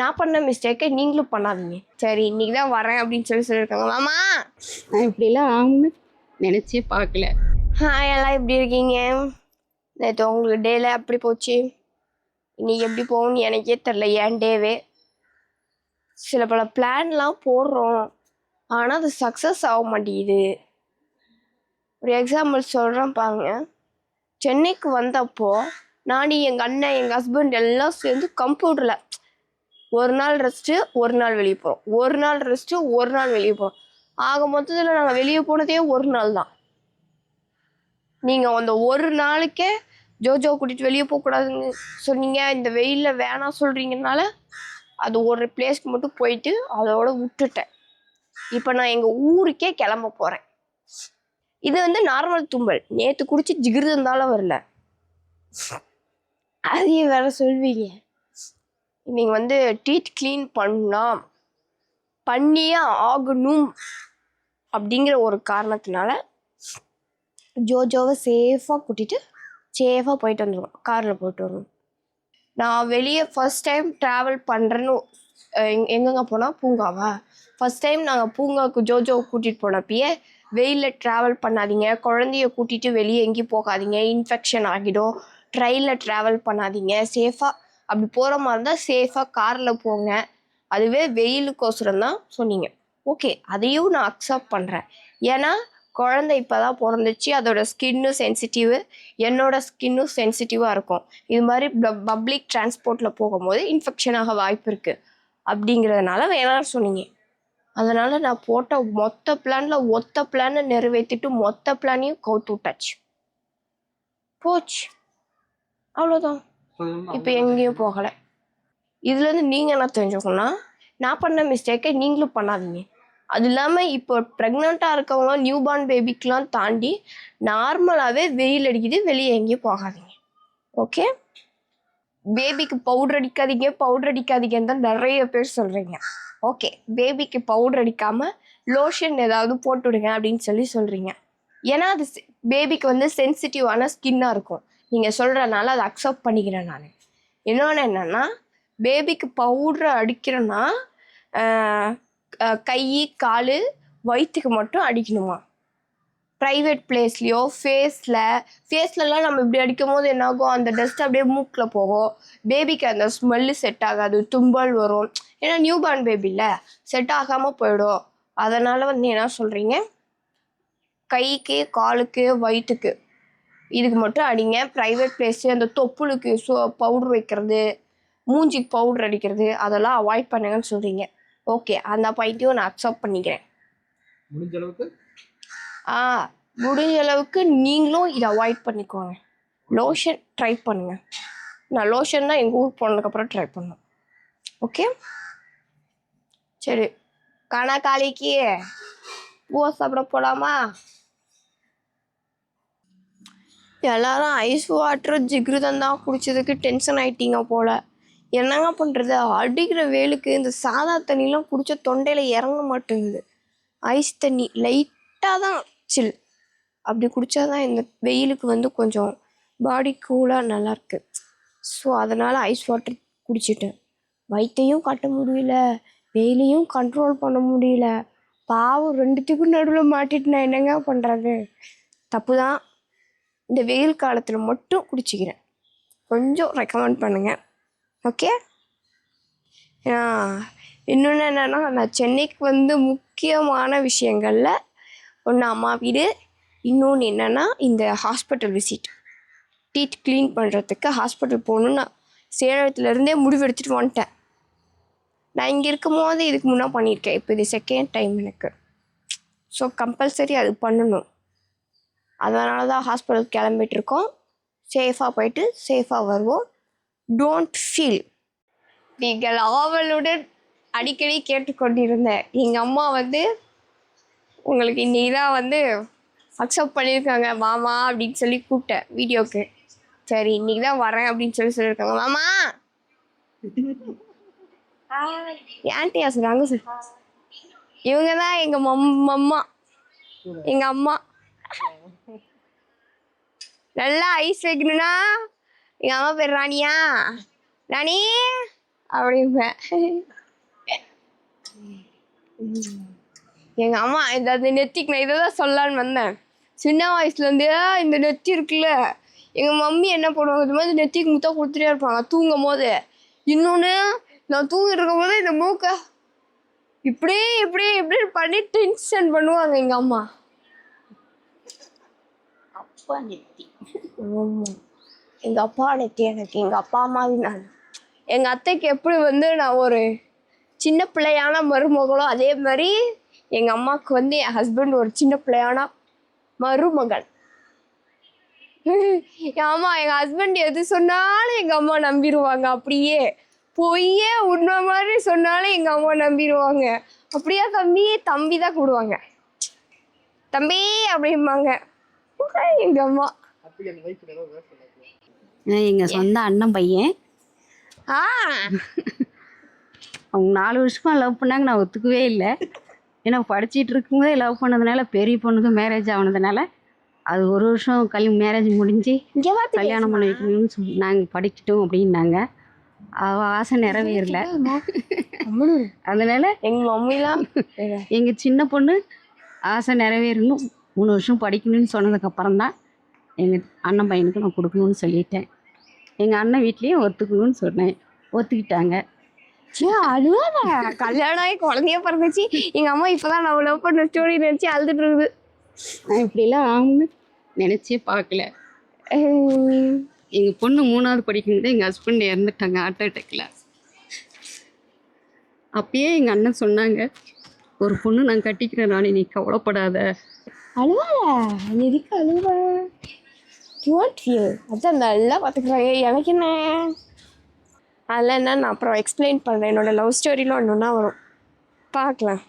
நான் பண்ண மிஸ்டேக்கை நீங்களும் பண்ணாதீங்க. சரி இன்னைக்கு தான் வரேன் அப்படின்னு சொல்லியிருக்காங்க. மாமா நான் இப்படிலாம் ஆகும்னு நினச்சே பார்க்கல. எல்லாம் எப்படி இருக்கீங்க? நேற்று உங்களுக்கு டேல அப்படி போச்சு, இன்னைக்கு எப்படி போகும்னு எனக்கே தெரில. என் டேவே சில பல பிளான்லாம் போடுறோம், ஆனால் அது சக்ஸஸ் ஆக மாட்டேங்குது. ஒரு எக்ஸாம்பிள் சொல்கிறேன் பாருங்க. சென்னைக்கு வந்தப்போ நான், எங்கள் அண்ணன், எங்கள் ஹஸ்பண்ட் எல்லாம் சேர்ந்து கம்ப்யூட்டரில் ஒரு நாள் ரெஸ்ட்டு ஒரு நாள் வெளியே போகிறோம், ஒரு நாள் ரெஸ்ட்டு ஒரு நாள் வெளியே போகிறோம். ஆக மொத்தத்தில் நாங்கள் வெளியே போனதே ஒரு நாள் தான். நீங்கள் அந்த ஒரு நாளைக்கே ஜோஜோ கூட்டிகிட்டு வெளியே போகக்கூடாதுன்னு சொன்னீங்க, இந்த வெயிலில் வேணாம் சொல்கிறீங்கனால அது ஒரு பிளேஸ்க்கு மட்டும் போயிட்டு அதோட விட்டுட்டேன். இப்போ நான் எங்கள் ஊருக்கே கிளம்ப போகிறேன். இது வந்து நார்மல் தும்பல், நேற்று குடிச்சு ஜிகிரு இருந்தாலும் வரல. அதையும் வேற சொல்வீங்க. நீங்கள் வந்து டீத் கிளீன் பண்ணியே ஆகணும் அப்படிங்கிற ஒரு காரணத்தினால ஜோஜோவை சேஃபாக கூட்டிகிட்டு சேஃபாக போயிட்டு வந்துடுவோம், காரில் போயிட்டு வருவோம். நான் வெளியே ஃபர்ஸ்ட் டைம் ட்ராவல் பண்ணுறேன்னு எங்கெங்கே போனால் பூங்காவா, ஃபர்ஸ்ட் டைம் நாங்கள் பூங்காவுக்கு ஜோஜோவை கூட்டிகிட்டு போனப்பயே வெயிலில் ட்ராவல் பண்ணாதீங்க, குழந்தைய கூட்டிகிட்டு வெளியே எங்கேயும் போகாதீங்க, இன்ஃபெக்ஷன் ஆகிடும், ட்ரெயினில் ட்ராவல் பண்ணாதீங்க, சேஃபாக அப்படி போகிற மாதிரி இருந்தால் சேஃபாக காரில் போங்க, அதுவே வெயிலுக்கோசரம் தான் சொன்னீங்க. ஓகே, அதையும் நான் அக்செப்ட் பண்ணுறேன். ஏன்னா குழந்தை இப்போ தான் பிறந்துச்சு, அதோட ஸ்கின்னும் சென்சிட்டிவ், என்னோட ஸ்கின்னும் சென்சிட்டிவாக இருக்கும். இது மாதிரி பப்ளிக் டிரான்ஸ்போர்ட்டில் போகும்போது இன்ஃபெக்ஷன் ஆக வாய்ப்பு இருக்குது அப்படிங்கிறதுனால வேணாம்னு சொன்னீங்க. அதனால் நான் போட்ட மொத்த பிளானில் ஒத்த பிளானை நிறைவேற்றிட்டு மொத்த பிளானையும் கவுத்து விட்டாச்சு, போச்சு, அவ்வளோதான். இப்போ எங்கேயும் போகலை. இதுலேருந்து நீங்கள் என்ன தெரிஞ்சுக்கணும்னா, நான் பண்ண மிஸ்டேக்கை நீங்களும் பண்ணாதீங்க. அது இல்லாமல் இப்போ ப்ரெக்னெண்ட்டாக இருக்கவங்க, நியூ பார்ன் பேபிக்கெலாம் தாண்டி நார்மலாகவே வெயில் அடிக்குது, வெளியே எங்கேயும் போகாதீங்க. ஓகே, பேபிக்கு பவுடர் அடிக்காதீங்கன்னு தான் நிறைய பேர் சொல்கிறீங்க. ஓகே, பேபிக்கு பவுடர் அடிக்காமல் லோஷன் ஏதாவது போட்டுவிடுங்க அப்படின்னு சொல்கிறீங்க. ஏன்னா அது பேபிக்கு வந்து சென்சிட்டிவான ஸ்கின்னாக இருக்கும். நீங்கள் சொல்கிறனால அதை அக்செப்ட் பண்ணிக்கிறேன் நான். இன்னொன்று என்னென்னா, பேபிக்கு பவுட்ரு அடிக்கிறேன்னா கை கால் வயிற்றுக்கு மட்டும் அடிக்கணுமா, ப்ரைவேட் பிளேஸ்லையோ ஃபேஸ்லலாம் நம்ம இப்படி அடிக்கும் போது என்னாகும், அந்த டஸ்ட் அப்படியே மூக்கில் போகும், பேபிக்கு அந்த ஸ்மெல்லு செட் ஆகாது, தும்பல் வரும். ஏன்னா நியூ பார்ன் பேபியில் செட் ஆகாமல் போயிடும். அதனால் வந்து என்ன சொல்கிறீங்க, கைக்கு காலுக்கு வயிற்றுக்கு இதுக்கு மட்டும் அடிங்க. ப்ரைவேட் பிளேஸு, அந்த தொப்புளுக்கு பவுட்ரு வைக்கிறது, மூஞ்சிக்கு பவுட்ரு அடிக்கிறது அதெல்லாம் அவாய்ட் பண்ணுங்கன்னு சொல்கிறீங்க. ஓகே, அந்த பாயிண்ட்டையும் நான் அக்செப்ட் பண்ணிக்கிறேன். முடிஞ்ச அளவுக்கு நீங்களும் இதை அவாய்ட் பண்ணிக்கோங்க. லோஷன் ட்ரை பண்ணுங்க. நான் லோஷன் தான் எங்கள் ஊருக்கு போனதுக்கப்புறம் ட்ரை பண்ணேன். ஓகே, சரி, காலைக்கு பூவை சாப்பிட போகலாமா? எல்லாரும் ஐஸ் வாட்டர் ஜிகிருதம் தான் குடிச்சதுக்கு டென்ஷன் ஆகிட்டீங்க போல். என்னங்க பண்ணுறது, அடிக்கிற வெயிலுக்கு இந்த சாதா தண்ணிலாம் குடித்தா தொண்டையில் இறங்க மாட்டேங்குது. ஐஸ் தண்ணி லைட்டாக தான் சில் அப்படி குடித்தாதான் இந்த வெயிலுக்கு வந்து கொஞ்சம் பாடி கூலாக நல்லாயிருக்கு. ஸோ அதனால் ஐஸ் வாட்டர் குடிச்சிட்டேன். வயிற்றையும் கட்ட முடியல, வெயிலையும் கண்ட்ரோல் பண்ண முடியல. பாவம், ரெண்டுத்துக்கும் நடுவில் மாட்டிட்டு நான் என்னங்க பண்ணுறது? தப்பு தான். இந்த வெயில் காலத்தில் மட்டும் குடிச்சிக்கிறேன், கொஞ்சம் ரெக்கமெண்ட் பண்ணுங்கள். ஓகே, இன்னொன்று என்னென்னா, நான் சென்னைக்கு வந்து முக்கியமான விஷயங்களில் ஒன்று அம்மா வீடு, இன்னொன்று என்னென்னா இந்த ஹாஸ்பிட்டல் விசிட். டீத் க்ளீன் பண்ணுறதுக்கு ஹாஸ்பிட்டல் போகணுன்னு நான் சேலத்துலேருந்தே முடிவெடுத்துட்டு வந்துட்டேன். நான் இங்கே இருக்கும் போது இதுக்கு முன்னே பண்ணியிருக்கேன், இப்போ இது செகண்ட் டைம் எனக்கு. ஸோ கம்பல்சரி அது பண்ணணும். அதனால தான் ஹாஸ்பிட்டல் கிளம்பிட்டுருக்கோம். சேஃபாக போயிட்டு சேஃபாக வருவோம். Don't feel. நீங்கள் ஆவலுடன் அடிக்கடி கேட்டுக்கொண்டிருந்தேன், எங்கள் அம்மா வந்து உங்களுக்கு இன்னைக்கு தான் வந்து அக்செப்ட் பண்ணியிருக்காங்க மாமா அப்படின்னு சொல்லி கூப்பிட்டேன் வீடியோக்கு. சரி இன்னைக்கு தான் வரேன் அப்படின்னு சொல்லியிருக்காங்க. மாமா ஏன்ட்டியா சொல்கிறாங்க சார், இவங்க தான் எங்கள் மம்மா, எங்கள் அம்மா. நல்லா ஐஸ் வைக்கணும்னா எங்கள் அம்மா பேர் ராணியா. ராணி அப்படிம்பேன். எங்க அம்மா இந்த நெத்திக்கு நான் இதை தான் சொல்லலான்னு வந்தேன். சின்ன வயசுலேருந்தே இந்த நெத்தி இருக்குல்ல, எங்கள் மம்மி என்ன பண்ணுவாங்க இது மாதிரி நெத்திக்கு முத்தம் கொடுத்துட்டே இருப்பாங்க தூங்கும் போது. இன்னொன்று நான் தூங்கிட்டு இருக்கும் போது இந்த மூக்கை இப்படியே இப்படியே இப்படி பண்ணி டென்ஷன் பண்ணுவாங்க எங்கள் அம்மா. அப்பா நெத்தி. எங்கள் அப்பா நெத்தி எனக்கு எங்கள் அப்பா மாதிரி நான். எங்கள் அத்தைக்கு எப்படி வந்து நான் ஒரு சின்ன பிள்ளையான மருமகளோ அதே மாதிரி எங்கள் அம்மாவுக்கு வந்து என் ஹஸ்பண்ட் ஒரு சின்ன பிள்ளையான மருமகன். ஆமா, எங்கள் ஹஸ்பண்ட் எது சொன்னாலும் எங்கள் அம்மா நம்பிடுவாங்க. அப்படியே பொய்யே உண்மை மாதிரி சொன்னாலும் எங்கள் அம்மா நம்பிடுவாங்க. அப்படியே தம்பி தம்பி தான் கூடுவாங்க, தம்பி அப்படிம்பாங்க எங்கள் அம்மா. எங்க சொந்த அண்ணன் பையன். அவங்க 4 வருஷமா லவ் பண்ணாங்க. நான் ஒத்துக்கவே இல்லை. ஏன்னா படிச்சுட்டு இருக்கும்போதே லவ் பண்ணதுனால, பெரிய பொண்ணுக்கு மேரேஜ் ஆனதுனால அது 1 வருஷம் மேரேஜ் முடிஞ்சு கல்யாணம் பண்ணி வைக்கணும்னு நாங்கள் படிக்கட்டும் அப்படின்னாங்க. அவ ஆசை நிறைவேறல. அதனால எங்க மம்மிலாம் எங்க சின்ன பொண்ணு ஆசை நிறைவேறணும், 3 வருஷம் படிக்கணும்னு சொன்னதுக்கப்புறம் தான் எங்கள் அண்ணன் பையனுக்கு நான் கொடுக்கணும்னு சொல்லிட்டேன். எங்கள் அண்ணன் வீட்லேயும் ஒத்துக்கணும்னு சொன்னேன், ஒத்துக்கிட்டாங்க. கல்யாணம் ஆகி குழந்தைய பிறந்துச்சு. எங்க அம்மா இப்பதான் நான் லவ் பண்ண ஸ்டோரி நினைச்சு அழுதுட்டு இருக்குது. நான் இப்படிலாம் ஆகும்னு நினச்சே பார்க்கல. எங்கள் பொண்ணு 3வது படிக்கும்போது எங்கள் ஹஸ்பண்ட் இறந்துட்டாங்க ஹார்ட் அட்டாக்ல. அப்பயே எங்கள் அண்ணன் சொன்னாங்க, ஒரு பொண்ணு நான் கட்டிக்கிறேன் ராணி, நீ கவலைப்படாத. அழுவாத, எதுக்கு அழுவ? அதான் நல்லா பார்த்துக்கிறாங்க. எனக்கு என்ன அதில் என்ன நான் அப்புறம் எக்ஸ்பிளைன் பண்ணுறேன். என்னோட லவ் ஸ்டோரியில் ஒன்றுனா வரும், பார்க்கலாம்.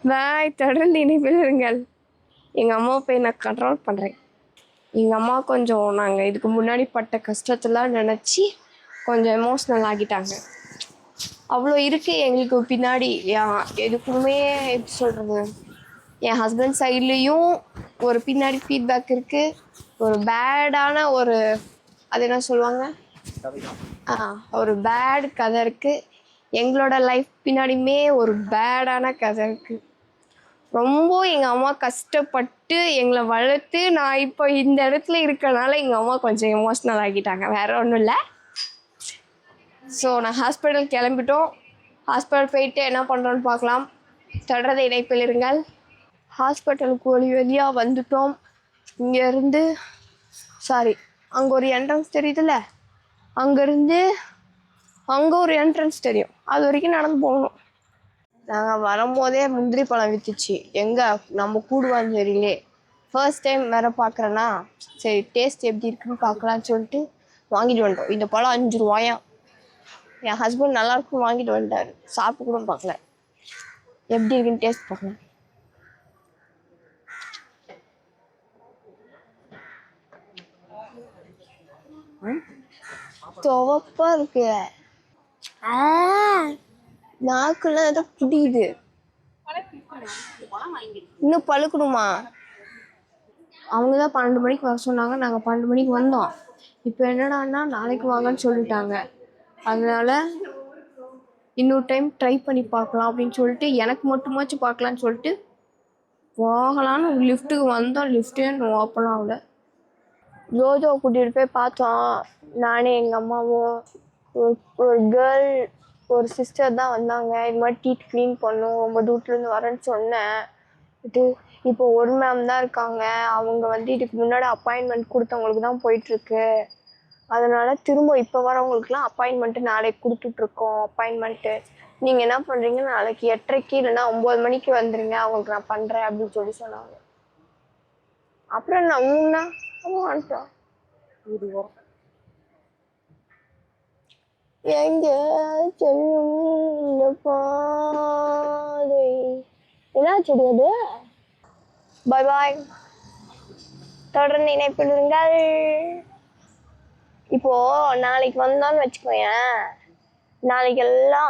பாய், தொடர்ந்து இணைப்பில் இருங்கள். எங்கள் அம்மாவை போய் நான் கண்ட்ரோல் பண்ணுறேன். எங்கள் அம்மா கொஞ்சம் நாங்கள் இதுக்கு முன்னாடி பட்ட கஷ்டத்தெல்லாம் நினச்சி கொஞ்சம் எமோஷ்னல் ஆகிட்டாங்க. அவ்வளோ இருக்குது எங்களுக்கு பின்னாடி. எதுக்குமே எப்படி சொல்கிறது, என் ஹஸ்பண்ட் சைட்லேயும் ஒரு பின்னாடி ஃபீட்பேக் இருக்குது. ஒரு பேடான ஒரு அது என்ன சொல்லுவாங்க, ஒரு பேட் கதை இருக்குது. எங்களோட லைஃப் பின்னாடியுமே ஒரு பேடான கதை இருக்குது. ரொம்ப எங்கள் அம்மா கஷ்டப்பட்டு எங்களை வளர்த்து நான் இப்போ இந்த இடத்துல இருக்கனால எங்கள் அம்மா கொஞ்சம் எமோஷ்னல் ஆகிட்டாங்க, வேறு ஒன்றும் இல்லை. ஸோ நான் ஹாஸ்பிட்டல் கிளம்பிட்டோம். ஹாஸ்பிட்டல் போயிட்டு என்ன பண்ணுறோன்னு பார்க்கலாம். தொடர்ந்து இணைப்பில் இருங்கள். ஹாஸ்பிட்டலுக்கு வழியாக வந்துட்டோம். இங்கேருந்து அங்கே ஒரு என்ட்ரன்ஸ் தெரியுதுல்ல, அங்கேருந்து அங்கே ஒரு என்ட்ரன்ஸ் தெரியும், அது வரைக்கும் நடந்து போகணும். நாங்கள் வரும்போதே முந்திரி பழம் விற்றுச்சு. எங்கே நம்ம கூடுவாஞ்சேரியிலே ஃபர்ஸ்ட் டைம் வேறு பார்க்குறேன்னா, சரி டேஸ்ட் எப்படி இருக்குன்னு பார்க்கலான்னு சொல்லிட்டு வாங்கிட்டு வந்துட்டோம். இந்த பழம் 5 ரூபாயாம். என் ஹஸ்பண்ட் நல்லாயிருக்கும் வாங்கிட்டு வந்துட்டார். சாப்பிட்டு கூட பார்க்கல, எப்படி இருக்குன்னு டேஸ்ட் பார்க்கலாம். துவப்பா இருக்கு, நாக்குல ஏதோ புடியுது. இன்னும் பழுக்கணுமா? அவங்க தான் 12 மணிக்கு வர சொன்னாங்க, நாங்கள் 12 மணிக்கு வந்தோம். இப்போ என்னடான்னா நாளைக்கு வாங்கன்னு சொல்லிட்டாங்க. அதனால இன்னொரு டைம் ட்ரை பண்ணி பார்க்கலாம் அப்படின்னு சொல்லிட்டு, எனக்கு மட்டுமாச்சும் பார்க்கலான்னு சொல்லிட்டு போகலான்னு லிஃப்ட்டுக்கு வந்தோம். லிஃப்ட்டே ஓப்பன் ஆகல. ஜோஜோ கூட்டிகிட்டு போய் பார்த்தோம். நானே எங்கள் அம்மாவும் ஒரு கேர்ள் ஒரு சிஸ்டர் தான் வந்தாங்க. இது மாதிரி டீத் க்ளீன் பண்ணும், ரொம்ப தூரத்துலேருந்து வரேன்னு சொன்னேன். இப்போ ஒரு மேம் தான் இருக்காங்க. அவங்க வந்து இதுக்கு முன்னாடி அப்பாயின்மெண்ட் கொடுத்தவங்களுக்கு தான் போயிட்டுருக்கு. அதனால் திரும்ப இப்போ வரவங்களுக்குலாம் அப்பாயின்மெண்ட்டு நாளைக்கு கொடுத்துட்ருக்கோம். அப்பாயின்மெண்ட்டு நீங்கள் என்ன பண்ணுறீங்க, நாளைக்கு 8:30 இல்லைன்னா 9 மணிக்கு வந்துடுங்க, அவங்களுக்கு நான் பண்ணுறேன் அப்படின்னு சொல்லி சொன்னாங்க. அப்புறம் நான் ஊன்னா வந்துட்டோம். எங்க செல்லும் பாதை என்னாச்சு? அது பாய் பாய், தொடர்ந்து இணைப்பில் இருங்கள். இப்போ நாளைக்கு வந்தோன்னு வச்சுக்கோயேன், நாளைக்கு எல்லாம்